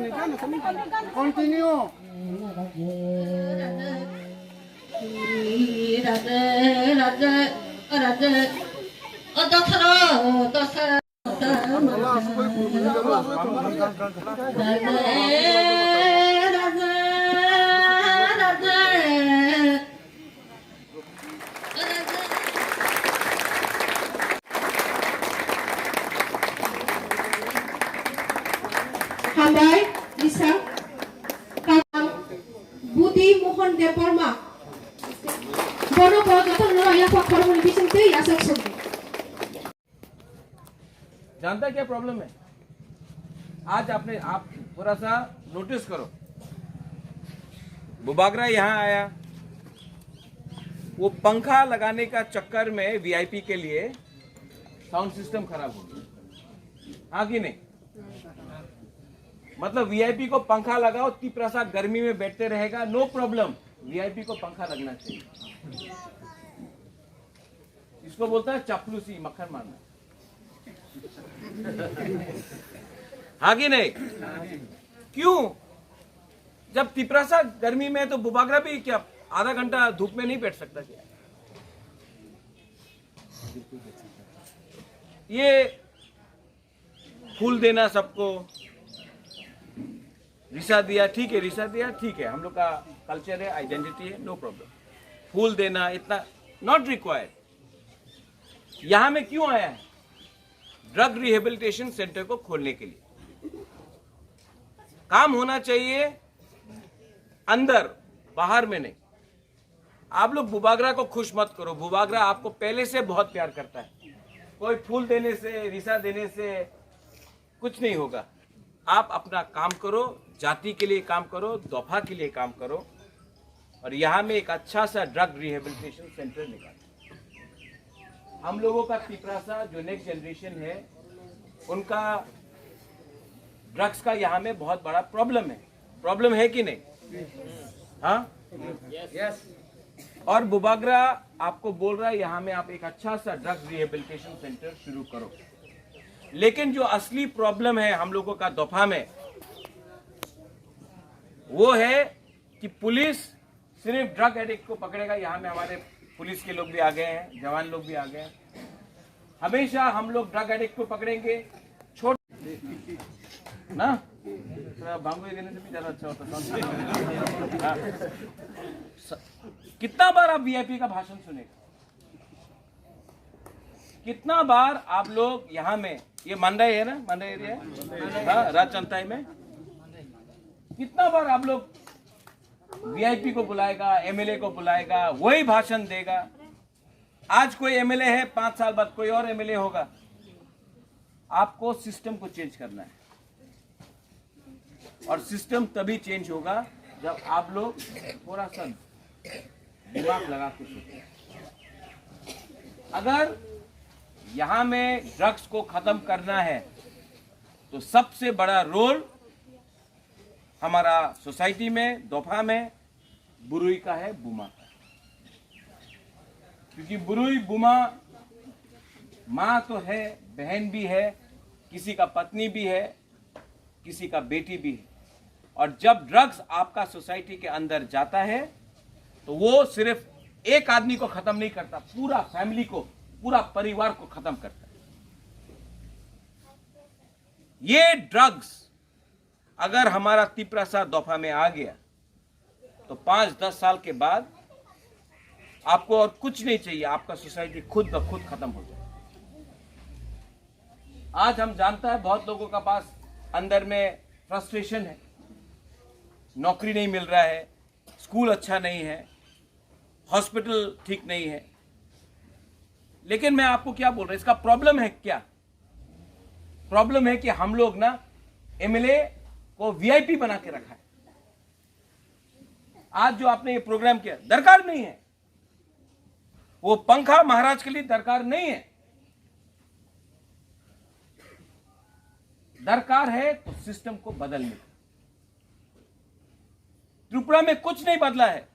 Continue Handai, Lisa, Kakang, Budi Mohon Deparma, Bono Bogatan Raya Fakharmoni Bisante Yasak Sundi. जानता है क्या problem है? आज आप थोड़ा सा नोटिस करो, बुबागरा यहाँ आया, वो पंखा लगाने का चक्कर में वीआईपी के लिए साउंड सिस्टम खराब हो गया, हाँ कि नहीं? मतलब वीआईपी को पंखा लगाओ, प्रसाद गर्मी में बैठते रहेगा, नो प्रॉब्लम, वीआईपी को पंखा लगना चाहिए। इसको बोलता है चापलूसी, मक्खन मारना, हाँ कि नहीं? क्यों? जब तिपरासा गर्मी में है तो बुबागरा भी क्या आधा घंटा धूप में नहीं बैठ सकता क्या? ये फूल देना सबको, रिसा दिया ठीक है, रिसा दिया ठीक है, हम लोग का कल्चर है, आइडेंटिटी है, नो प्रॉब्लम। फूल देना इतना नॉट रिक्वायर्ड। यहां में क्यों आया है? ड्रग रिहेबिलिटेशन सेंटर को खोलने के लिए। काम होना चाहिए अंदर, बाहर में नहीं। आप लोग बुबागरा को खुश मत करो, बुबागरा आपको पहले से बहुत प्यार करता है। कोई फूल देने से, रिसा देने से कुछ नहीं होगा। आप अपना काम करो, जाति के लिए काम करो, दोफा के लिए काम करो, और यहाँ में एक अच्छा सा ड्रग रिहेबिलिटेशन सेंटर निकालो। हम लोगों का तिपरासा जो नेक्स्ट जनरेशन है, उनका ड्रग्स का यहाँ में बहुत बड़ा प्रॉब्लम है। प्रॉब्लम है कि नहीं? हाँ, यस। और बुबागरा आपको बोल रहा है यहाँ में आप एक अच्छा सा ड्रग रिहेबिलिटेशन सेंटर शुरू करो। लेकिन जो असली प्रॉब्लम है हम लोगों का दोफा में, वो है कि पुलिस सिर्फ ड्रग एडिक्ट को पकड़ेगा। यहाँ में हमारे पुलिस के लोग भी आ गए हैं, जवान लोग भी आ गए हैं। हमेशा हम लोग ड्रग एडिक्ट को पकड़ेंगे, छोटे ना भांगो देने से भी ज्यादा अच्छा होता। कितना बार आप वीआईपी का भाषण सुनेगा? कितना बार आप लोग यहाँ में, ये मंडाई है ना, मंडाई एरिया है, हाँ, राजचंताई में, कितना बार आप लोग वीआईपी को बुलाएगा, एमएलए को बुलाएगा, वही भाषण देगा। आज कोई एमएलए है, 5 साल बाद कोई और एमएलए होगा। आपको सिस्टम को चेंज करना है, और सिस्टम तभी चेंज होगा जब आप लोग थोड़ा सा दिमाग लगा के सोचें। अगर यहां में ड्रग्स को खत्म करना है तो सबसे बड़ा रोल हमारा सोसाइटी में, दोफा में बुरुई का है, बुमा का। क्योंकि बुरुई बुमा माँ तो है, बहन भी है, किसी का पत्नी भी है, किसी का बेटी भी है। और जब ड्रग्स आपका सोसाइटी के अंदर जाता है तो वो सिर्फ एक आदमी को खत्म नहीं करता, पूरा फैमिली को, पूरा परिवार को खत्म करता है। ये ड्रग्स अगर हमारा तिपरासा दोफा में आ गया तो 5-10 साल के बाद आपको और कुछ नहीं चाहिए, आपका सोसाइटी खुद ब खुद खत्म हो जाए। आज हम जानता है बहुत लोगों का पास अंदर में फ्रस्ट्रेशन है, नौकरी नहीं मिल रहा है, स्कूल अच्छा नहीं है, हॉस्पिटल ठीक नहीं है। लेकिन मैं आपको क्या बोल रहा हूं, इसका प्रॉब्लम है क्या? प्रॉब्लम है कि हम लोग ना एमएलए को वीआईपी बना के रखा है। आज जो आपने ये प्रोग्राम किया, दरकार नहीं है वो पंखा, महाराज के लिए दरकार नहीं है। दरकार है तो सिस्टम को बदलने। त्रिपुरा में कुछ नहीं बदला है।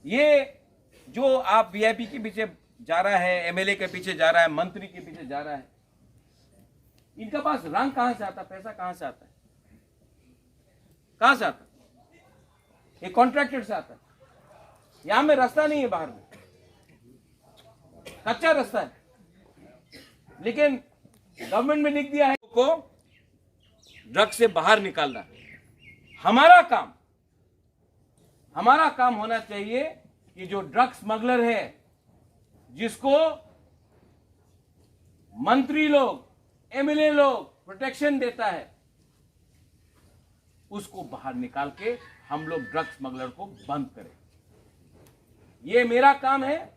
ये जो आप वीआईपी के पीछे जा रहा है, एमएलए के पीछे जा रहा है, मंत्री के पीछे जा रहा है, इनका पास रंग कहां से आता है, पैसा कहां से आता है, कहां से आता है? ये कॉन्ट्रैक्टर से आता है। यहां में रास्ता नहीं है, बाहर में कच्चा रास्ता है, लेकिन गवर्नमेंट में लिख दिया है को ड्रग से बाहर निकालना। हमारा काम होना चाहिए कि जो ड्रग स्मगलर है, जिसको मंत्री लोग, एमएलए लोग प्रोटेक्शन देता है, उसको बाहर निकाल के हम लोग ड्रग स्मगलर को बंद करें। ये मेरा काम है,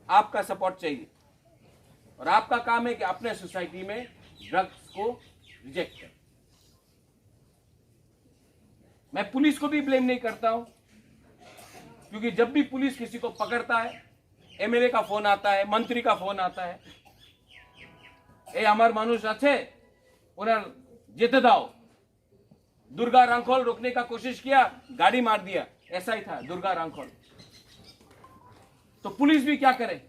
आपका सपोर्ट चाहिए, और आपका काम है कि अपने सोसाइटी में ड्रग्स को रिजेक्ट करें। मैं पुलिस को भी ब्लेम नहीं करता हूं, क्योंकि जब भी पुलिस किसी को पकड़ता है, एमएलए का फोन आता है, मंत्री का फोन आता है, ए हमार मानुष अच्छे उन्हें जेते दाओ। दुर्गा रांखोल रोकने का कोशिश किया, गाड़ी मार दिया, ऐसा ही था दुर्गा रांखोल। तो पुलिस भी क्या करे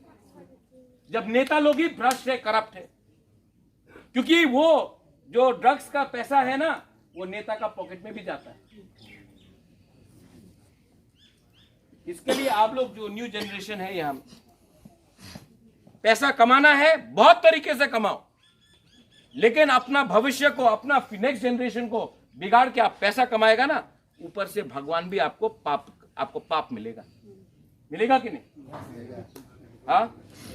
जब नेता लोग ही भ्रष्ट है, करप्ट है? क्योंकि वो जो ड्रग्स का पैसा है ना, वो नेता का पॉकेट में भी जाता है। इसके लिए आप लोग जो न्यू जनरेशन है, यहां पैसा कमाना है, बहुत तरीके से कमाओ, लेकिन अपना भविष्य को, अपना नेक्स्ट जनरेशन को बिगाड़ के आप पैसा कमाएगा ना, ऊपर से भगवान भी आपको पाप मिलेगा। मिलेगा कि नहीं? हाँ,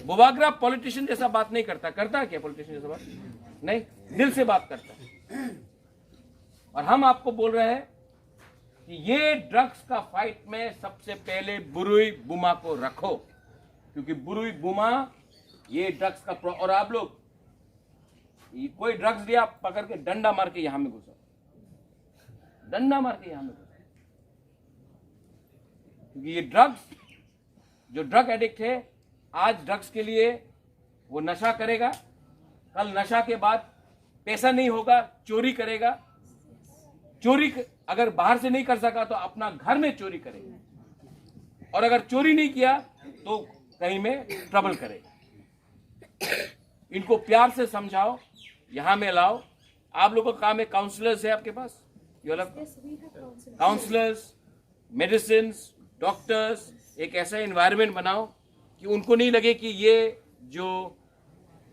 बुबागरा पॉलिटिशियन जैसा बात नहीं करता है क्या? पॉलिटिशियन जैसा बात नहीं, दिल से बात करता है। और हम आपको बोल रहे हैं कि ये ड्रग्स का फाइट में सबसे पहले बुरुई बुमा को रखो, क्योंकि बुरुई बुमा ये ड्रग्स का और आप लोग कोई ड्रग्स दिया, पकड़ के डंडा मार के यहां में घुसा, डंडा मार के यहां में घुसा, क्योंकि ये ड्रग्स, जो ड्रग एडिक्ट है, आज ड्रग्स के लिए वो नशा करेगा, कल नशा के बाद पैसा नहीं होगा, चोरी करेगा। चोरी अगर बाहर से नहीं कर सका तो अपना घर में चोरी करेगा, और अगर चोरी नहीं किया तो कहीं में ट्रबल करेगा। इनको प्यार से समझाओ, यहां में लाओ। आप लोगों का काम है, काउंसलर्स है आपके पास, काउंसलर्स, मेडिसिन, डॉक्टर्स, एक ऐसा एनवायरनमेंट बनाओ कि उनको नहीं लगे कि ये जो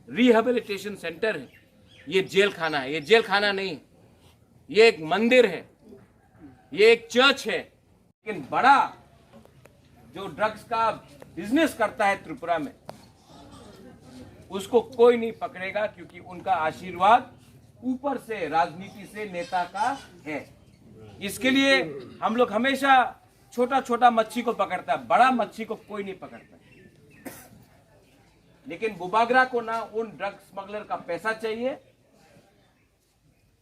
रिहेबिलिटेशन सेंटर है ये जेल खाना है। ये जेल खाना नहीं, ये एक मंदिर है, ये एक चर्च है। लेकिन बड़ा जो ड्रग्स का बिजनेस करता है त्रिपुरा में, उसको कोई नहीं पकड़ेगा, क्योंकि उनका आशीर्वाद ऊपर से, राजनीति से, नेता का है। इसके लिए हम लोग हमेशा छोटा छोटा मच्छी को पकड़ता है, बड़ा मच्छी को कोई नहीं पकड़ता। लेकिन बुबागरा को ना उन ड्रग स्मगलर का पैसा चाहिए,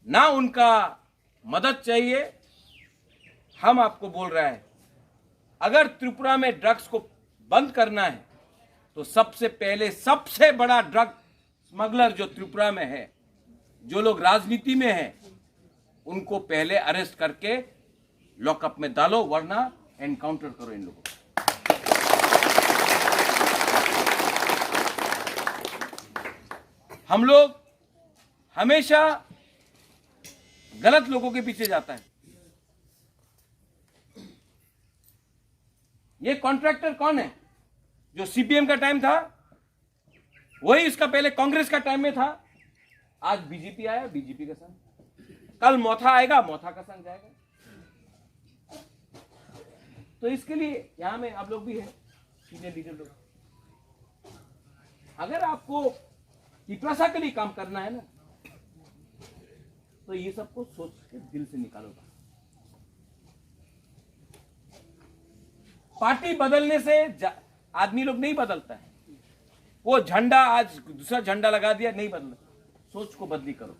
ना उनका मदद चाहिए। हम आपको बोल रहे हैं, अगर त्रिपुरा में ड्रग्स को बंद करना है तो सबसे पहले सबसे बड़ा ड्रग स्मगलर जो त्रिपुरा में है, जो लोग राजनीति में हैं, उनको पहले अरेस्ट करके लॉकअप में डालो, वरना एनकाउंटर करो इन लोगों को। हम लोग हमेशा गलत लोगों के पीछे जाता है। ये कॉन्ट्रैक्टर कौन है? जो सीपीएम का टाइम था, वही इसका पहले कांग्रेस का टाइम में था। आज बीजेपी आया, बीजेपी का संग, कल मोथा आएगा, मोथा का संग जाएगा। तो इसके लिए यहां में आप लोग भी हैं, सीनियर लीडर लोग। अगर आपको पिपरासा के लिए काम करना है ना, तो ये सबको सोच के दिल से निकालो। पार्टी बदलने से आदमी लोग नहीं बदलता है। वो झंडा आज दूसरा झंडा लगा दिया, नहीं बदला। सोच को बदली करो।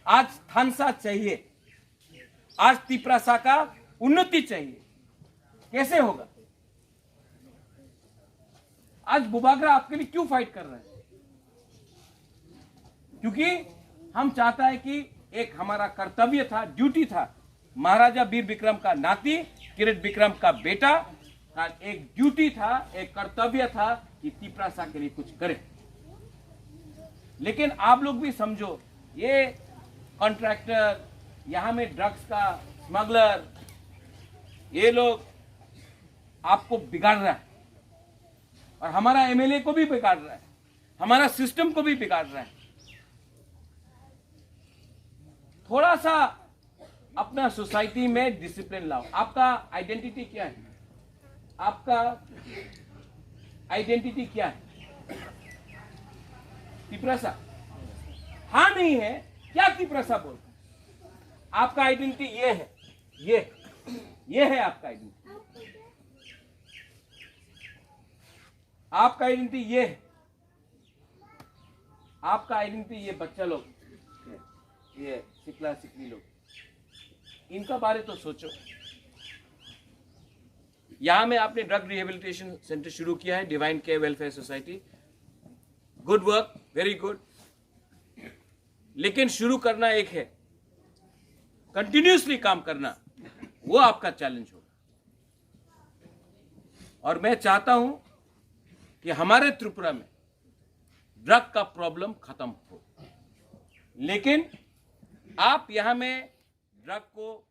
आज थानसा चाहिए, आज तिपरासा का उन्नति चाहिए। कैसे होगा? आज बुबागरा आपके लिए क्यों फाइट कर रहा है? क्योंकि हम चाहता है कि एक हमारा कर्तव्य था, ड्यूटी था, महाराजा वीर विक्रम का नाती, किरीट विक्रम का बेटा, एक ड्यूटी था, एक कर्तव्य था कि तिपरासा के लिए कुछ करे। लेकिन आप लोग भी समझो, ये कॉन्ट्रैक्टर, यहाँ में ड्रग्स का स्मगलर, ये लोग आपको बिगाड़ रहा है और हमारा एमएलए को भी बिगाड़ रहा है, हमारा सिस्टम को भी बिगाड़ रहा है। थोड़ा सा अपना सोसाइटी में डिसिप्लिन लाओ। आपका आइडेंटिटी क्या है? आपका आइडेंटिटी क्या है? तिपरासा? हाँ नहीं है, क्या तिपरासा बोल? आपका आइडेंटिटी ये है, ये है आपका आइडेंटिटी। आपका आइडेंटिटी ये है, आपका आइडेंटिटी ये बच्चा लोग, ये सिकला सिकली लोग, इनका बारे तो सोचो। यहां में आपने ड्रग रिहेबिलिटेशन सेंटर शुरू किया है, divine care welfare society, good work, very good. लेकिन शुरू करना एक है, कंटिन्यूसली काम करना वो आपका चैलेंज होगा। और मैं चाहता हूं कि हमारे त्रिपुरा में ड्रग का प्रॉब्लम खत्म हो, लेकिन आप यहां में ड्रग को